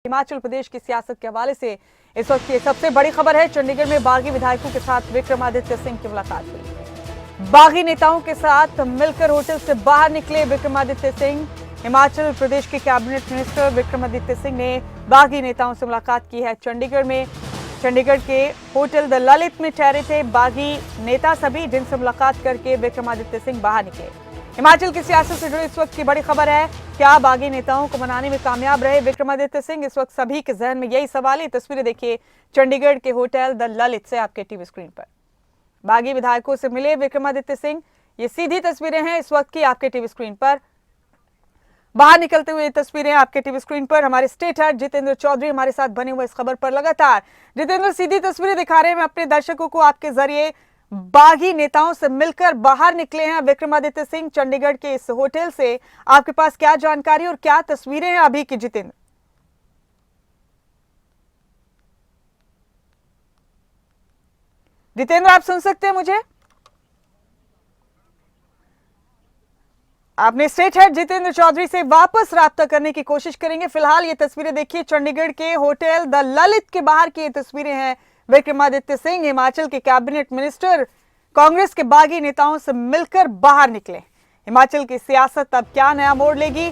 हिमाचल प्रदेश की सियासत के हवाले से इस वक्त की सबसे बड़ी खबर है। चंडीगढ़ में बागी विधायकों के साथ विक्रमादित्य सिंह की मुलाकात हुई। बागी नेताओं के साथ मिलकर होटल से बाहर निकले विक्रमादित्य सिंह। हिमाचल प्रदेश के कैबिनेट मिनिस्टर विक्रमादित्य सिंह ने बागी नेताओं से मुलाकात की है। चंडीगढ़ में चंडीगढ़ के होटल द ललित में ठहरे थे बागी नेता सभी, जिनसे मुलाकात करके विक्रमादित्य सिंह बाहर निकले। हिमाचल की सियासत से जुड़ी इस वक्त की बड़ी खबर है, क्या बागी नेताओं को मनाने में कामयाब रहे विक्रमादित्य सिंह? इस वक्त सभी के जहन में यही सवाल है। तस्वीरें देखिए चंडीगढ़ के होटल द ललित से आपके टीवी स्क्रीन पर। बागी विधायकों से मिले विक्रमादित्य सिंह, ये सीधी तस्वीरें हैं इस वक्त की आपके टीवी स्क्रीन पर। बाहर निकलते हुए तस्वीरें आपके टीवी स्क्रीन पर। हमारे स्टेट हेड जितेंद्र चौधरी हमारे साथ बने हुए इस खबर पर लगातार। जितेंद्र, सीधी तस्वीरें दिखा रहे हैं अपने दर्शकों को आपके जरिए। बागी नेताओं से मिलकर बाहर निकले हैं विक्रमादित्य सिंह चंडीगढ़ के इस होटल से। आपके पास क्या जानकारी और क्या तस्वीरें हैं अभी की जितेंद्र? जितेंद्र, आप सुन सकते हैं मुझे? आपने स्टेट हेड जितेंद्र चौधरी से वापस राब्ता करने की कोशिश करेंगे। फिलहाल ये तस्वीरें देखिए चंडीगढ़ के होटल द ललित के बाहर की ये तस्वीरें हैं। विक्रमादित्य सिंह हिमाचल के कैबिनेट मिनिस्टर कांग्रेस के बागी नेताओं से मिलकर बाहर निकले। हिमाचल की सियासत अब क्या नया मोड़ लेगी?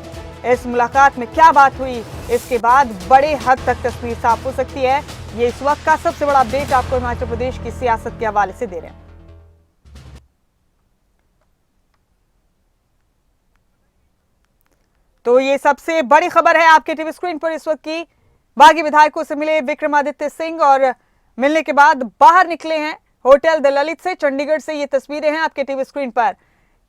इस मुलाकात में क्या बात हुई? इसके बाद बड़े हद तक तस्वीर साफ हो सकती है। ये इस वक्त का सबसे बड़ा अपडेट आपको हिमाचल प्रदेश की सियासत के हवाले से दे रहे हैं। तो ये सबसे बड़ी खबर है आपके टीवी स्क्रीन पर इस वक्त की। बागी विधायकों से मिले विक्रमादित्य सिंह और मिलने के बाद बाहर निकले हैं होटल द ललित से। चंडीगढ़ से ये तस्वीरें हैं आपके टीवी स्क्रीन पर।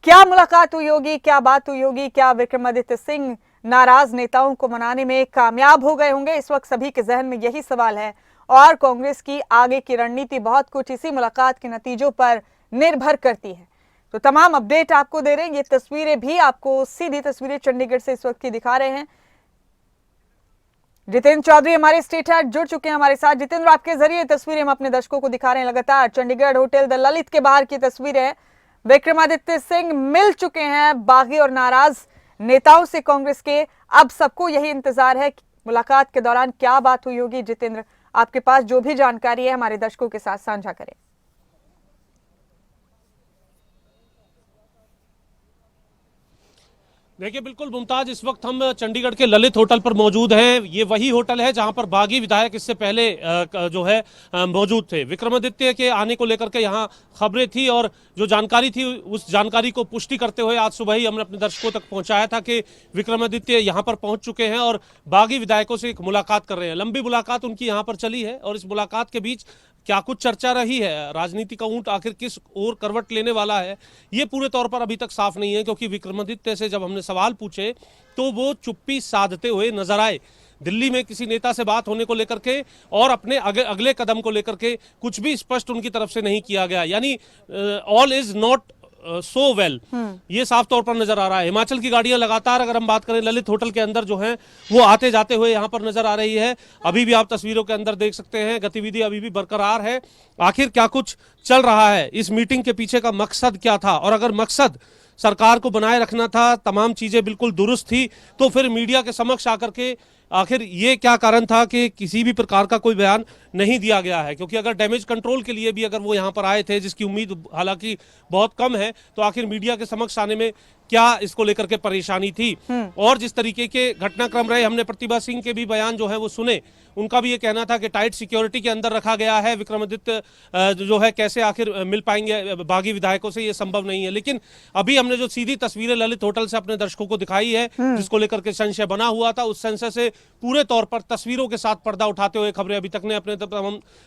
क्या मुलाकात हुई होगी, क्या बात हुई होगी? क्या विक्रमादित्य सिंह नाराज नेताओं को मनाने में कामयाब हो गए होंगे? इस वक्त सभी के जहन में यही सवाल है। और कांग्रेस की आगे की रणनीति बहुत कुछ इसी मुलाकात के नतीजों पर निर्भर करती है। तो तमाम अपडेट आपको दे रहे हैं। ये तस्वीरें भी आपको सीधी तस्वीरें चंडीगढ़ से इस वक्त की दिखा रहे हैं। जितेंद्र चौधरी हमारे स्टेट हेड जुड़ चुके हैं हमारे साथ। जितेंद्र, आपके जरिए तस्वीरें हम अपने दर्शकों को दिखा रहे हैं लगातार। चंडीगढ़ होटल द ललित के बाहर की तस्वीरें। विक्रमादित्य सिंह मिल चुके हैं बागी और नाराज नेताओं से कांग्रेस के। अब सबको यही इंतजार है कि मुलाकात के दौरान क्या बात हुई होगी। जितेंद्र, आपके पास जो भी जानकारी है हमारे दर्शकों के साथ साझा करें। देखिए बिल्कुल मुमताज, इस वक्त हम चंडीगढ़ के ललित होटल पर मौजूद हैं। ये वही होटल है जहां पर बागी विधायक इससे पहले जो है मौजूद थे। विक्रमादित्य के आने को लेकर के यहां खबरें थी और जो जानकारी थी उस जानकारी को पुष्टि करते हुए आज सुबह ही हमने अपने दर्शकों तक पहुंचाया था कि विक्रमादित्य यहां पर पहुंच चुके हैं और बागी विधायकों से एक मुलाकात कर रहे हैं। लंबी मुलाकात उनकी यहां पर चली है और इस मुलाकात के बीच क्या कुछ चर्चा रही है, राजनीति का ऊंट आखिर किस ओर करवट लेने वाला है, ये पूरे तौर पर अभी तक साफ नहीं है। क्योंकि विक्रमादित्य से जब हमने सवाल पूछे तो वो चुप्पी साधते हुए नजर आए। दिल्ली में किसी नेता से बात होने को लेकर के और अपने अगले कदम को लेकर के कुछ भी स्पष्ट उनकी तरफ से नहीं किया गया। यानी all is not so well, ये साफ तौर पर नजर आ रहा है। हिमाचल की गाड़ियां लगातार, अगर हम बात करें ललित होटल के अंदर जो है वो आते जाते हुए यहां पर नजर आ रही है। अभी भी आप तस्वीरों के अंदर देख सकते हैं गतिविधि अभी भी बरकरार है। आखिर क्या कुछ चल रहा है, इस मीटिंग के पीछे का मकसद क्या था? और अगर मकसद सरकार को बनाए रखना था, तमाम चीजें बिल्कुल दुरुस्त थी, तो फिर मीडिया के समक्ष आकर के आखिर ये क्या कारण था कि किसी भी प्रकार का कोई बयान नहीं दिया गया है? क्योंकि अगर डैमेज कंट्रोल के लिए भी अगर वो यहाँ पर आए थे, जिसकी उम्मीद हालांकि बहुत कम है, तो आखिर मीडिया के समक्ष आने में क्या इसको लेकर के परेशानी थी? और जिस तरीके के घटनाक्रम रहे, हमने प्रतिभा सिंह के भी बयान जो है वो सुने। उनका भी ये कहना था कि टाइट सिक्योरिटी के अंदर रखा गया है, विक्रमादित्य जो है कैसे आखिर मिल पाएंगे बागी विधायकों से, ये संभव नहीं है। लेकिन अभी हमने जो सीधी तस्वीरें ललित होटल से अपने दर्शकों को दिखाई है, जिसको लेकर के संशय बना हुआ था, उस संशय से पूरे तौर पर तस्वीरों के साथ पर्दा उठाते हुए खबरें अभी तक ने अपने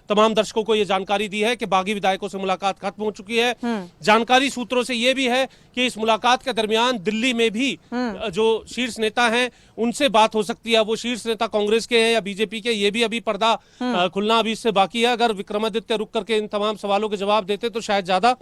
तमाम दर्शकों को ये जानकारी दी है कि बागी विधायकों से मुलाकात खत्म हो चुकी है। जानकारी सूत्रों से ये भी है कि इस मुलाकात के दरमियान दिल्ली में भी जो शीर्ष नेता हैं उनसे बात हो सकती है। वो शीर्ष नेता कांग्रेस के हैं या बीजेपी के, ये भी अभी पर्दा खुलना अभी इससे बाकी है। अगर विक्रमादित्य रुक करके इन तमाम सवालों के जवाब देते तो शायद ज्यादा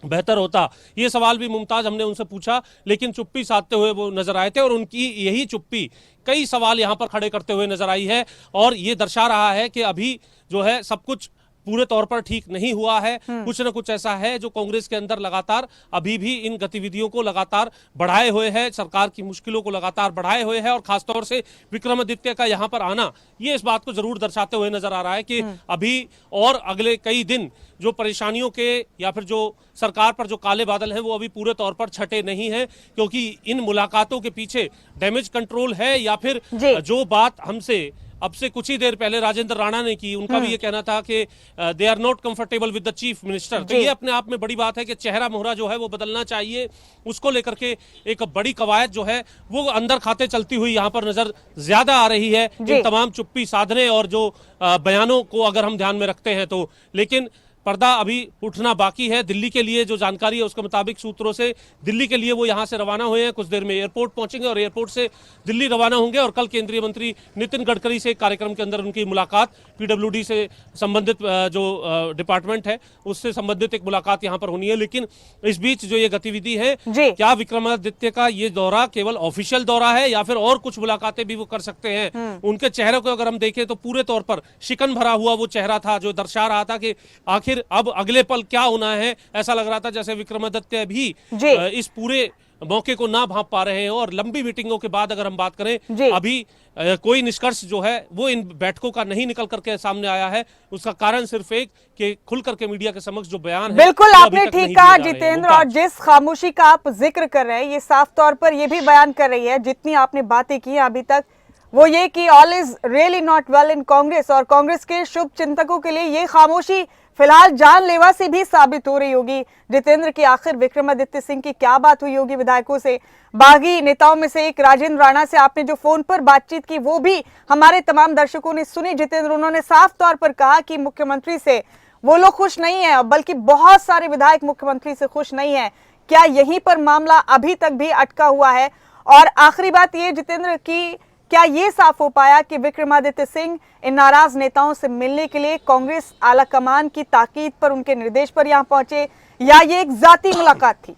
बेहतर होता। ये सवाल भी मुमताज हमने उनसे पूछा, लेकिन चुप्पी साधते हुए वो नजर आए थे और उनकी यही चुप्पी कई सवाल यहां पर खड़े करते हुए नजर आई है। और ये दर्शा रहा है कि अभी जो है सब कुछ पूरे तौर पर ठीक नहीं हुआ है। कुछ न कुछ ऐसा है जो कांग्रेस के अंदर लगातार अभी भी इन गतिविधियों को लगातार बढ़ाए हुए है, सरकार की मुश्किलों को लगातार बढ़ाए हुए है। और खासतौर से विक्रमादित्य का यहाँ पर आना ये इस बात को जरूर दर्शाते हुए नजर आ रहा है कि अभी और अगले कई दिन जो परेशानियों के या फिर जो सरकार पर जो काले बादल हैं वो अभी पूरे तौर पर छटे नहीं हैं, क्योंकि इन मुलाकातों के पीछे डैमेज कंट्रोल है या फिर जो बात हमसे अब से कुछ ही देर पहले राजेंद्र राणा ने की, उनका भी ये कहना था कि they are not comfortable with the chief minister. तो ये अपने आप में बड़ी बात है कि चेहरा मोहरा जो है वो बदलना चाहिए। उसको लेकर के एक बड़ी कवायद जो है वो अंदर खाते चलती हुई यहाँ पर नजर ज्यादा आ रही है, इन तमाम चुप्पी साधने और जो बयानों को अगर हम ध्यान में रखते हैं तो। लेकिन पर्दा अभी उठना बाकी है। दिल्ली के लिए जो जानकारी है उसके मुताबिक सूत्रों से दिल्ली के लिए वो यहाँ से रवाना हुए हैं, कुछ देर में एयरपोर्ट पहुंचेंगे और एयरपोर्ट से दिल्ली रवाना होंगे। और कल केंद्रीय मंत्री नितिन गडकरी से एक कार्यक्रम के अंदर उनकी मुलाकात, पीडब्ल्यूडी से संबंधित जो डिपार्टमेंट है उससे संबंधित एक मुलाकात यहाँ पर होनी है। लेकिन इस बीच जो ये गतिविधि है, क्या विक्रमादित्य का ये दौरा केवल ऑफिशियल दौरा है या फिर और कुछ मुलाकातें भी वो कर सकते हैं? उनके चेहरे को अगर हम देखें तो पूरे तौर पर शिकन भरा हुआ वो चेहरा था, जो दर्शा रहा था कि आखिर अब अगले पल क्या होना है। ऐसा लग रहा था जैसे विक्रमादित्य भी इस पूरे मौके को ना भांप पा रहे हैं। और लंबी मीटिंगों के बाद अगर हम बात करें, अभी कोई निष्कर्ष जो है वो इन बैठकों का नहीं निकल करके सामने आया है। उसका कारण सिर्फ एक कि खुल करके मीडिया के समक्ष जो बयान है, बिल्कुल आपने ठीक कहा जितेंद्र। और जिस खामोशी का आप जिक्र कर रहे हैं ये साफ तौर पर ये भी बयान कर रही है, जितनी आपने बातें की अभी तक, वो ये कि all is really not well in Congress. और कांग्रेस के शुभ चिंतकों के लिए ये खामोशी फिलहाल जानलेवा से भी साबित हो रही होगी जितेंद्र की आखिर विक्रमादित्य सिंह की क्या बात हुई होगी विधायकों से। बागी नेताओं में से एक राजेंद्र राणा से आपने जो फोन पर बातचीत की वो भी हमारे तमाम दर्शकों ने सुनी जितेंद्र। उन्होंने साफ तौर पर कहा कि मुख्यमंत्री से वो लोग खुश नहीं है, बल्कि बहुत सारे विधायक मुख्यमंत्री से खुश नहीं है। क्या यहीं पर मामला अभी तक भी अटका हुआ है? और आखिरी बात ये जितेंद्र की, क्या ये साफ हो पाया कि विक्रमादित्य सिंह इन नाराज नेताओं से मिलने के लिए कांग्रेस आलाकमान की ताकीद पर, उनके निर्देश पर यहां पहुंचे, या ये एक जाती मुलाकात थी?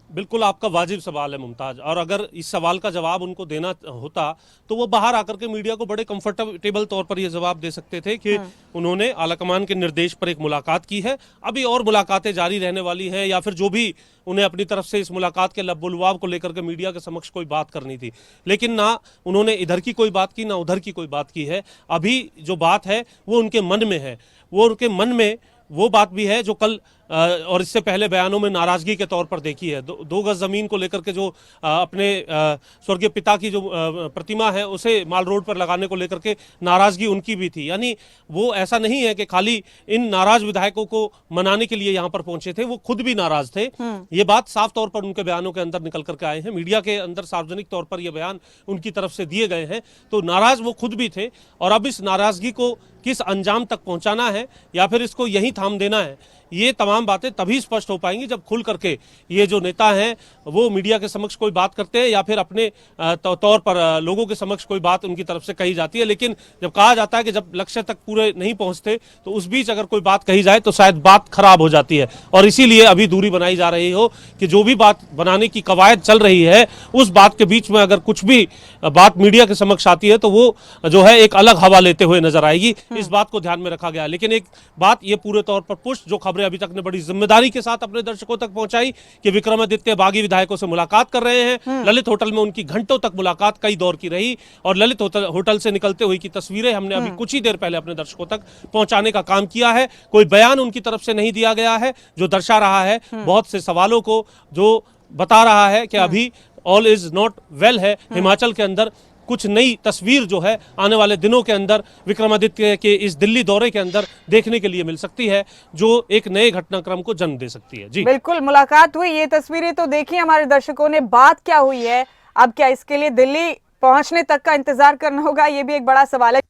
बिल्कुल आपका वाजिब सवाल है मुमताज, और अगर इस सवाल का जवाब उनको देना होता तो वो बाहर आकर के मीडिया को बड़े कंफर्टेबल तौर पर ये जवाब दे सकते थे कि उन्होंने आलाकमान के निर्देश पर एक मुलाकात की है, अभी और मुलाकातें जारी रहने वाली हैं, या फिर जो भी उन्हें अपनी तरफ से इस मुलाकात के लबुलवाब को लेकर के मीडिया के समक्ष कोई बात करनी थी। लेकिन ना उन्होंने इधर की कोई बात की, ना उधर की कोई बात की है। अभी जो बात है वो उनके मन में है, वो उनके मन में वो बात भी है जो कल और इससे पहले बयानों में नाराजगी के तौर पर देखी है। दो गज जमीन को लेकर के जो अपने स्वर्गीय पिता की जो प्रतिमा है उसे माल रोड पर लगाने को लेकर के नाराजगी उनकी भी थी। यानी वो ऐसा नहीं है कि खाली इन नाराज विधायकों को मनाने के लिए यहाँ पर पहुंचे थे, वो खुद भी नाराज थे। ये बात साफ तौर पर उनके बयानों के अंदर निकल करके आए हैं, मीडिया के अंदर सार्वजनिक तौर पर ये बयान उनकी तरफ से दिए गए हैं। तो नाराज वो खुद भी थे, और अब इस नाराजगी को किस अंजाम तक पहुंचाना है या फिर इसको यहीं थाम देना है, ये तमाम बातें तभी स्पष्ट हो पाएंगी जब खुल करके ये जो नेता हैं वो मीडिया के समक्ष कोई बात करते हैं या फिर अपने तौर पर लोगों के समक्ष कोई बात उनकी तरफ से कही जाती है। लेकिन जब कहा जाता है कि जब लक्ष्य तक पूरे नहीं पहुंचते तो उस बीच अगर कोई बात कही जाए तो शायद बात खराब हो जाती है, और इसीलिए अभी दूरी बनाई जा रही हो कि जो भी बात बनाने की कवायद चल रही है उस बात के बीच में अगर कुछ भी बात मीडिया के समक्ष आती है तो वो जो है एक अलग हवा लेते हुए नजर आएगी। इस बात को ध्यान में रखा गया। लेकिन एक बात ये पूरे तौर पर पुष्ट जो खबरें अभी तक ने बड़ी जिम्मेदारी के साथ अपने दर्शकों तक पहुंचाई कि विक्रमादित्य बागी विधायकों से मुलाकात कर रहे हैं। ललित होटल में उनकी घंटों तक मुलाकात कई दौर की रही, और ललित होटल से निकलते हुए की तस्वीरें हमने अभी कुछ ही देर पहले अपने दर्शकों तक पहुंचाने का काम किया है। कोई बयान उनकी तरफ से नहीं दिया गया है जो दर्शा रहा है बहुत से सवालों को, जो बता रहा है कि अभी ऑल इज नॉट वेल है। हिमाचल के अंदर कुछ नई तस्वीर जो है आने वाले दिनों के अंदर विक्रमादित्य के इस दिल्ली दौरे के अंदर देखने के लिए मिल सकती है, जो एक नए घटनाक्रम को जन्म दे सकती है। जी बिल्कुल, मुलाकात हुई, ये तस्वीरें तो देखी हमारे दर्शकों ने, बात क्या हुई है अब क्या इसके लिए दिल्ली पहुंचने तक का इंतजार करना होगा, ये भी एक बड़ा सवाल है।